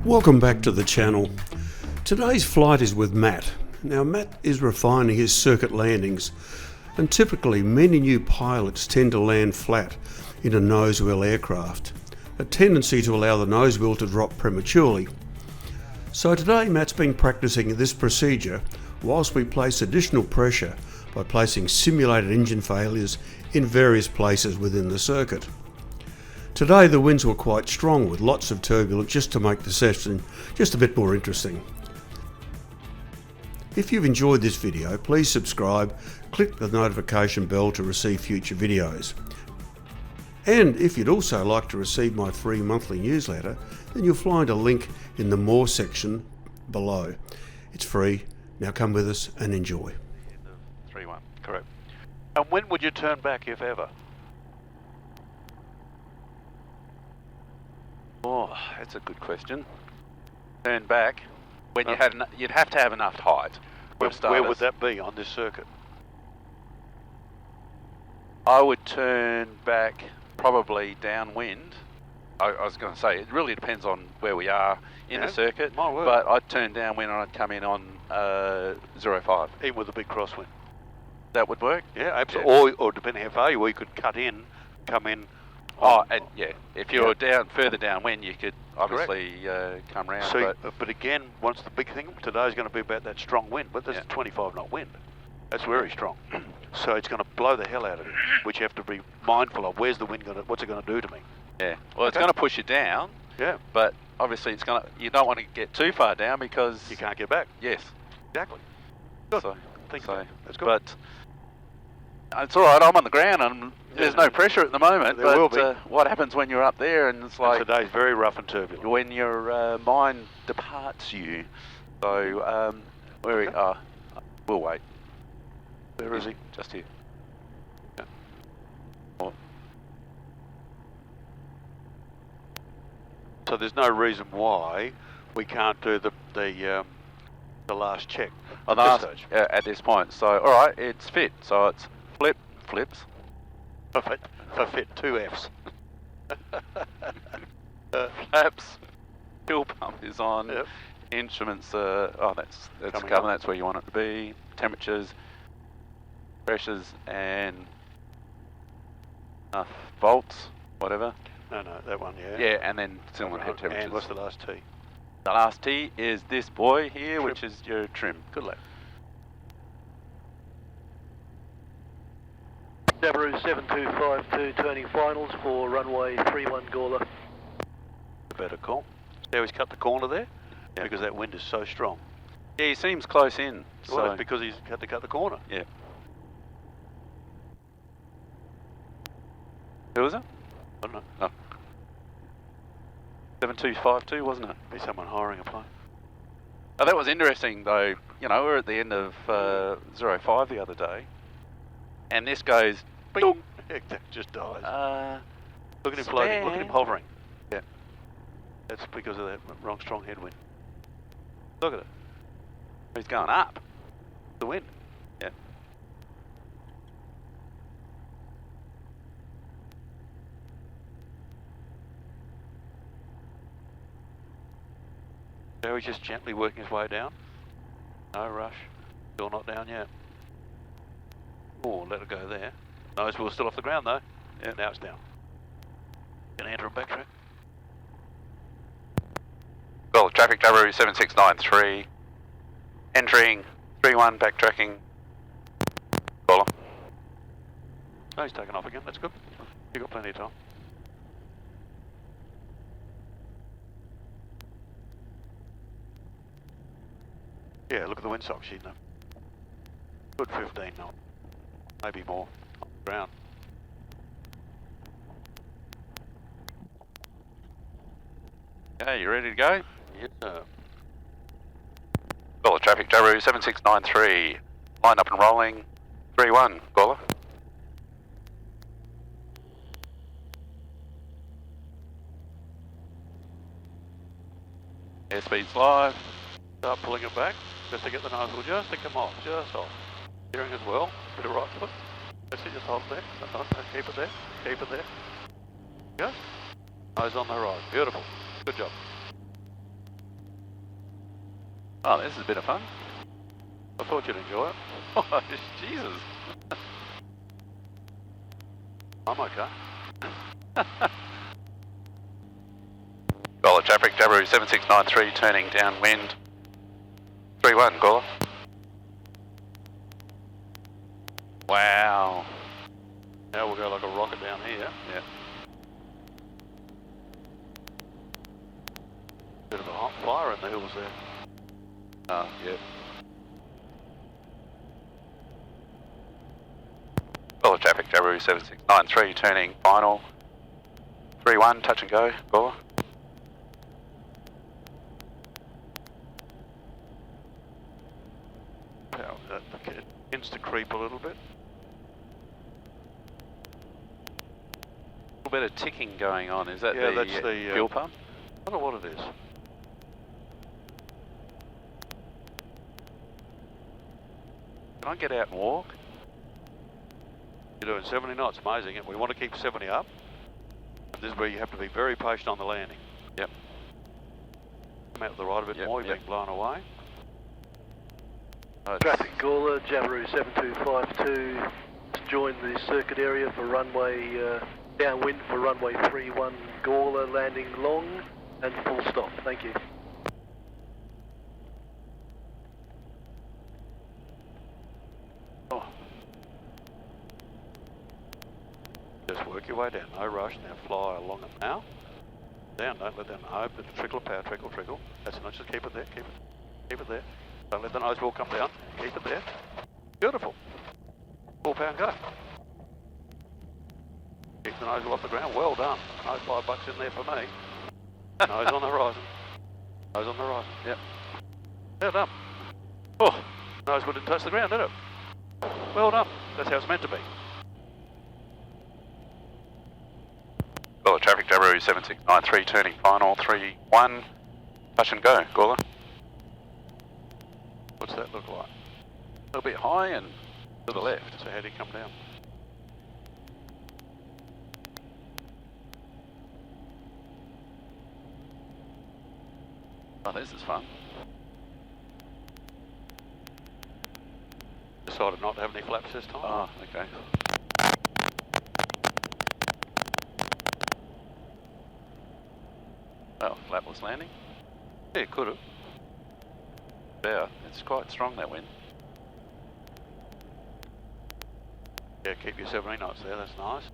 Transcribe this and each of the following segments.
Welcome back to the channel. Today's flight is with Matt. Now Matt is refining his circuit landings, and typically many new pilots tend to land flat in a nose wheel aircraft, a tendency to allow the nose wheel to drop prematurely. So today Matt's been practicing this procedure whilst we place additional pressure by placing simulated engine failures in various places within the circuit. Today the winds were quite strong with lots of turbulence just to make the session just a bit more interesting. If you've enjoyed this video, please subscribe, click the notification bell to receive future videos. And if you'd also like to receive my free monthly newsletter, then you'll find a link in the More section below. It's free. Now come with us and enjoy. 3-1, correct. And when would you turn back, if ever? Oh, that's a good question. Turn back when you had you'd have to have enough height. Where would that be on this circuit? I would turn back probably downwind. I was going to say it really depends on where we are in the circuit, but I'd turn downwind and I'd come in on 0.5. Even with a big crosswind. That would work? Yeah, absolutely. Or depending how far you were, you could cut in, come in. If you were further downwind, you could obviously come round. So, but again, once the big thing today is going to be about that strong wind, but there's 25 knot wind. That's very strong. So it's going to blow the hell out of you, which you have to be mindful of. Where's the wind going to? What's it going to do to me? Yeah. Well, it's going to push you down. Yeah. But obviously, it's going to. You don't want to get too far down because you can't get back. Yes. Exactly. Good. So, that's good. But it's all right. I'm on the ground and there's no pressure at the moment. There will be. What happens when you're up there and it's like... Today's very rough and turbulent. When your mind departs you. So, we'll wait. Where is he? Just here. Yeah. Oh. So there's no reason why we can't do the last check at this point. So, all right, it's fit. So it's flips. For fit, 2 Fs. Flaps, fuel pump is on, yep. Instruments, that's covered, that's where you want it to be, temperatures, pressures, and volts, whatever. No, that one, yeah. Yeah, and then cylinder head temperatures. And what's the last T? The last T is this boy here, which is your trim. Good lad. Jabiru 7252 turning finals for runway 31 Gawler. A better call. See how he's cut the corner there? Yeah. Because that wind is so strong. Yeah, he seems close in. Well, it's because he's had to cut the corner. Yeah. Who was it? I don't know. Oh. 7252, wasn't it? Be someone hiring a plane. Oh, that was interesting though. You know, we were at the end of 05 the other day. And this goes, bing. It just dies. Look at him stand. floating, look at him hovering. Yeah. That's because of that wrong strong headwind. Look at it. He's going up. The wind. Yeah. So he's just gently working his way down. No rush. Still not down yet. Oh, let it go there. Nose wheel's still off the ground though. Yeah, now it's down. Gonna enter and backtrack. Well, traffic Jabiru 7693. Entering 31, backtracking. Caller. Oh, he's taken off again. That's good. You've got plenty of time. Yeah, look at the windsock sheet now. Good 15 knots. Maybe more on the ground. Okay, you ready to go? Yes, sir. Caller traffic Jabiru 7693. Line up and rolling. 31, caller. Airspeed's live. Start pulling it back, just to get the nozzle just to come off, just off. Steering as well, bit of right foot. That's it, just hold it there. Keep it there, keep it there. Go. Nose on the horizon, beautiful. Good job. Oh, this is a bit of fun. I thought you'd enjoy it. Oh, Jesus. I'm okay. Gawler traffic, Jabiru 7693, turning downwind. 31, Gawler. Wow. Now we'll go like a rocket down here. Yeah. Bit of a hot fire in the hills there. Oh, yeah. Gawler traffic, Jabiru 7693, turning final. 31, touch and go, Gawler. It tends to creep a little bit. A little bit of ticking going on. Is that that's the the fuel pump? I don't know what it is. Can I get out and walk? You're doing 70 knots, amazing. We want to keep 70 up. This is where you have to be very patient on the landing. Yep. Come out to the right a bit more, you're being blown away. Traffic Gawler, Jabiru 7252, join the circuit area for runway, downwind for runway 31 Gawler, landing long and full stop. Thank you. Oh. Just work your way down, no rush. Now fly along it now. Down, don't let them hope that the trickle of power, trickle, trickle. That's enough, just keep it there, keep it there. Don't let the nose wheel come down, keep it there. Beautiful. Full power and go. Keep the nose wheel off the ground, well done. No $5 in there for me. Nose on the horizon. Nose on the horizon, yep. Well done. Oh, nose wheel didn't touch the ground, did it? Well done. That's how it's meant to be. Gawler traffic, Jabiru 7693, turning final, 31, touch and go, Gawler. What's that look like? A little bit high and to the left. So how do you come down? Oh, this is fun. Decided not to have any flaps this time. Oh, okay. Well, flapless landing. Yeah, it could have. Yeah, it's quite strong, that wind. Yeah, keep your 70 knots there, that's nice.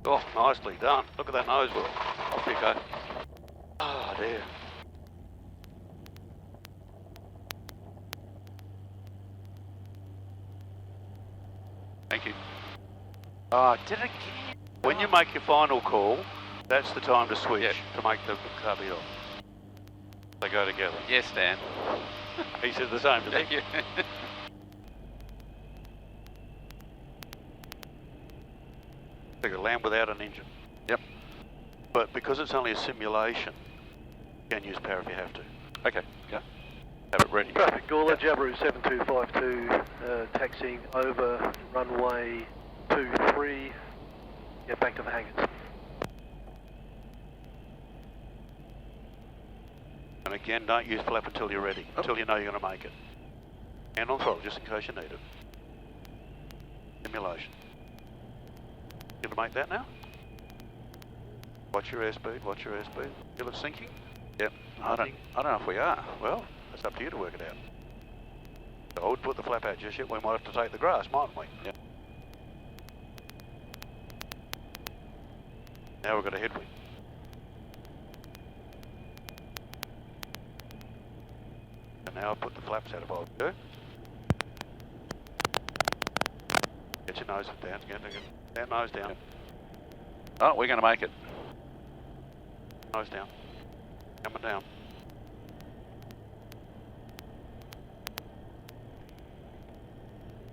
Oh, nicely done. Look at that nose wheel. Off you go. Oh dear. Thank you. Oh, I did it again. When you make your final call, that's the time to switch to make the carby off. They go together. Yes, Dan. He said the same, didn't he? They could land without an engine. Yep. But because it's only a simulation, you can use power if you have to. Okay, yeah. Have it ready. Traffic Gawler, Jabiru 7252, taxiing over runway 23. Get back to the hangars. And again, don't use flap until you're ready, until you know you're going to make it. Hand on throttle, just in case you need it. Simulation. You going to make that now? Watch your airspeed, watch your airspeed. Feel it sinking? Yep. I don't know if we are. Well, it's up to you to work it out. So I would put the flap out just yet. We might have to take the grass, mightn't we? Yep. Now we've got a headwind. And now I put the flaps out if I would do. Get your nose down, get that nose down. Yep. Oh, we're going to make it. Nose down. Coming down.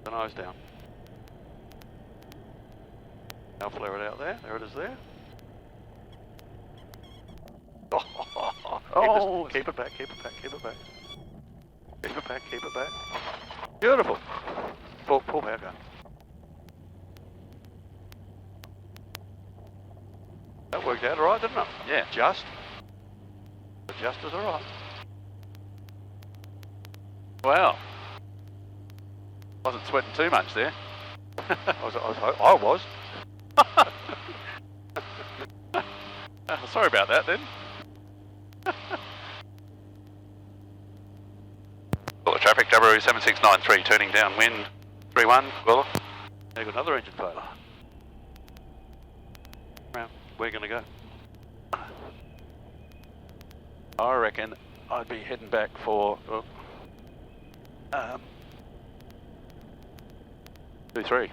The nose down. Now flare it out there. There it is there. Oh, keep it back, keep it back, keep it back. Keep it back, keep it back. Beautiful. Pull back up. That worked out alright, didn't it? Yeah. Just as alright. Wow. Wasn't sweating too much there. I was. Sorry about that then. All the traffic, Jabiru 7693, turning downwind, 31, Gawler. There got another engine failure. Well, where are you going to go? I reckon I'd be heading back for 2-3.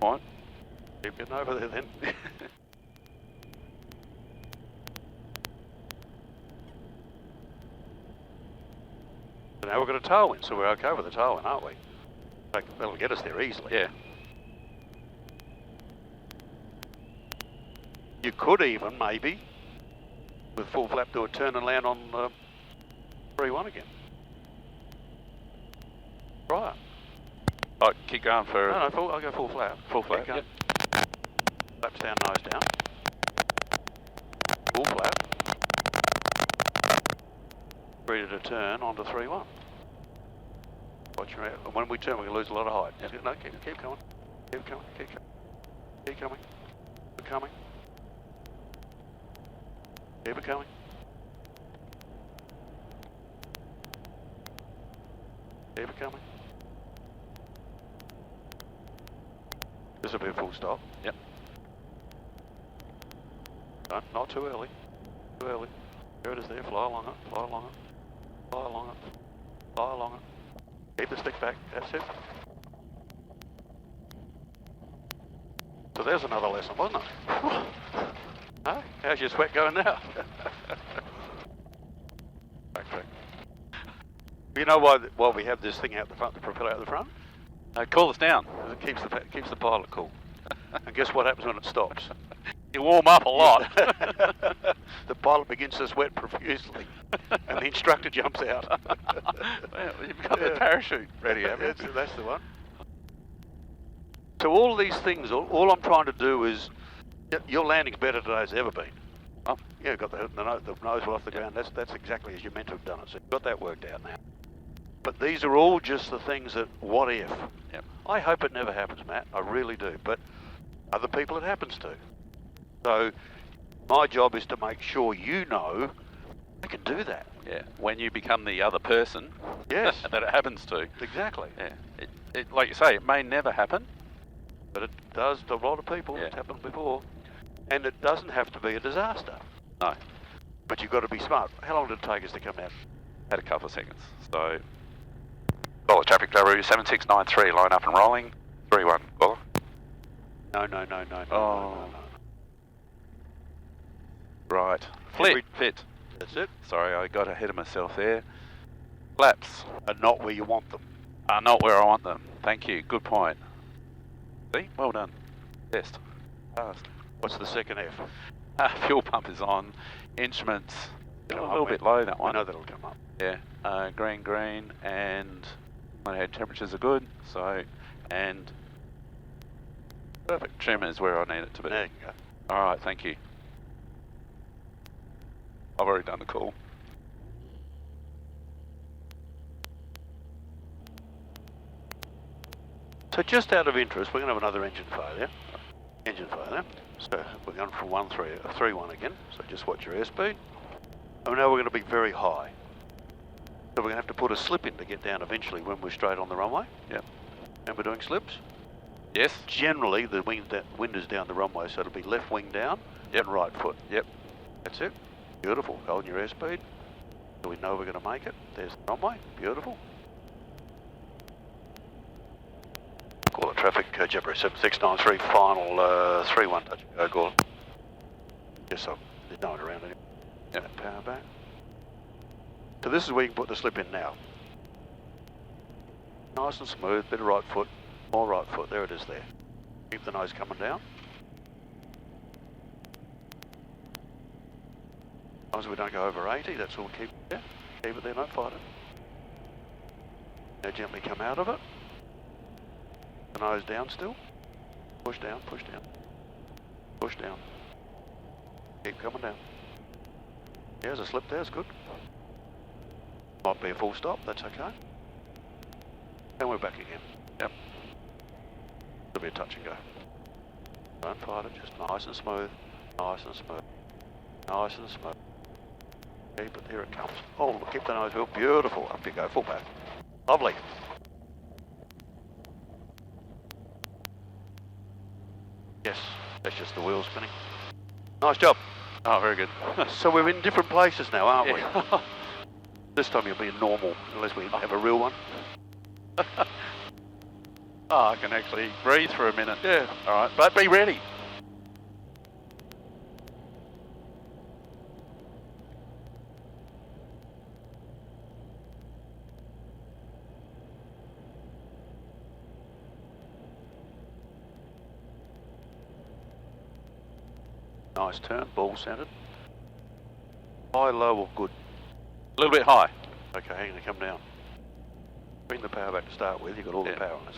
Alright. Keep getting over there then. So now we've got a tailwind, so we're okay with the tailwind, aren't we? That'll get us there easily. Yeah. You could even, maybe, with full flap, do a turn and land on 3-1 again. Right. Oh, keep going for... No, I'll go full flap. Full flap, Yep. yep. Flaps down, nose down. Full flap. Ready to turn onto 3-1. Watch your, and when we turn, we're going to lose a lot of height. Yep. No, keep coming. Keep coming. Keep coming. Keep coming. Keep coming. Keep it coming. Keep it coming. This will be a full stop. Yep. No, not too early. Too early. There it is there. Fly along it. Fly along it. Fly along it. Fly along it. Keep the stick back. That's it. So there's another lesson, wasn't it? Huh? How's your sweat going now? Backtrack. You know why we have this thing out the front, the propeller out the front? cool us down. It keeps the pilot cool. And guess what happens when it stops? You warm up a lot. The pilot begins to sweat profusely, and the instructor jumps out. Well, you've got the parachute ready, haven't you? That's the one. So all these things, all I'm trying to do is, your landing's better today as ever been. Oh, yeah, got the nose well off the ground. That's exactly as you meant to have done it. So you've got that worked out now. But these are all just the things that, what if? Yep. I hope it never happens, Matt. I really do. But other people it happens to. So my job is to make sure you know I can do that. Yeah. When you become the other person. Yes. That it happens to. Exactly. Yeah. It, like you say, it may never happen. But it does to a lot of people. Yeah. It's happened before. And it doesn't have to be a disaster. No. But you've got to be smart. How long did it take us to come out? Had a couple of seconds. So, Gawler traffic, Jabiru 7693, line up and rolling. 3-1, Gawler. No. Right. Fit. That's it. Sorry, I got ahead of myself there. Flaps Are not where you want them. are not where I want them. Thank you. Good point. See? Well done. Test. Passed. What's the second F? Fuel pump is on. Instruments a Come little up, bit mate. low, that I one. know that'll come up. Yeah. Green, and my head temperatures are good. So, and perfect. Trim is where I need it to be. There you go. All right. Thank you. I've already done the call. So just out of interest, we're going to have another engine failure. So we're going from 3-1 again. So just watch your airspeed. And now we're going to be very high. So we're going to have to put a slip in to get down eventually when we're straight on the runway. Yep. And we're doing slips. Yes. Generally, the wind is down the runway, so it'll be left wing down and right foot. Yep. That's it. Beautiful. Holding your airspeed. So we know we're going to make it. There's the runway. Beautiful. Call it traffic, Jabiru 7693, final 3-1 touch. Go, Gawler. Yes, so there's no one around anymore. Yep. Power back. So this is where you can put the slip in now. Nice and smooth, bit of right foot, more right foot. There it is there. Keep the nose coming down. long as we don't go over 80, that's all. Keep it there, don't fight it. Now gently come out of it. The nose down still. Push down, push down. Push down. Keep coming down. Yeah, there's a slip there, it's good. Might be a full stop, that's okay. And we're back again. Yep. It'll be a touch and go. Don't fight it, just nice and smooth. Nice and smooth. Nice and smooth. Keep it, here it comes. Oh, look, keep the nose wheel, beautiful. Up you go, full back. Lovely. Yes, that's just the wheel spinning. Nice job. Oh, very good. So we're in different places now, aren't we? Yeah. This time you'll be normal, unless we have a real one. Oh, I can actually breathe for a minute. Yeah. All right, but be ready. Nice turn, ball centered. High, low, or good? A little bit high. Okay, hang on, come down. Bring the power back to start with, you've got all the power on this.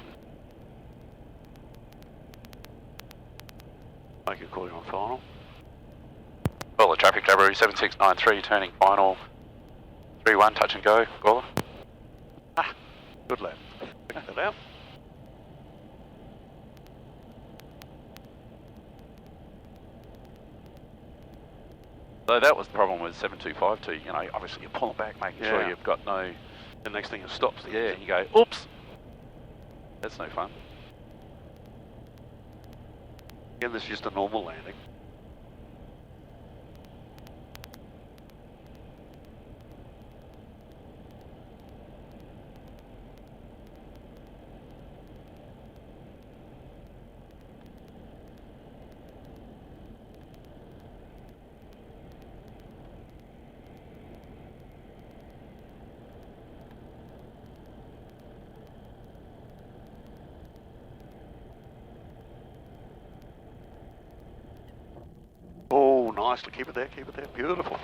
Make it calling on final. Well, the traffic, Jabiru 7693, turning final. 3-1, touch and go, Gawler. Ah, good lad. Pick that out. So that was the problem with 7252, you know, obviously you're pulling back, making sure you've got no... The next thing it stops. Yeah, you go, oops! That's no fun. Again, this is just a normal landing. Oh, nicely. Keep it there, keep it there. Beautiful.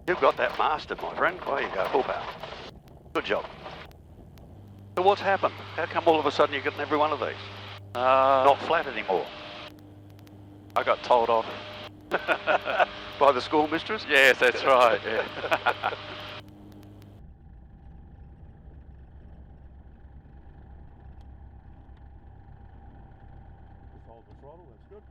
You've got that mastered, my friend. There you go, full power. Good job. So what's happened? How come all of a sudden you're getting every one of these? Not flat anymore. I got told off. By the school mistress? Yes, that's right, yeah. Hold the throttle, that's good.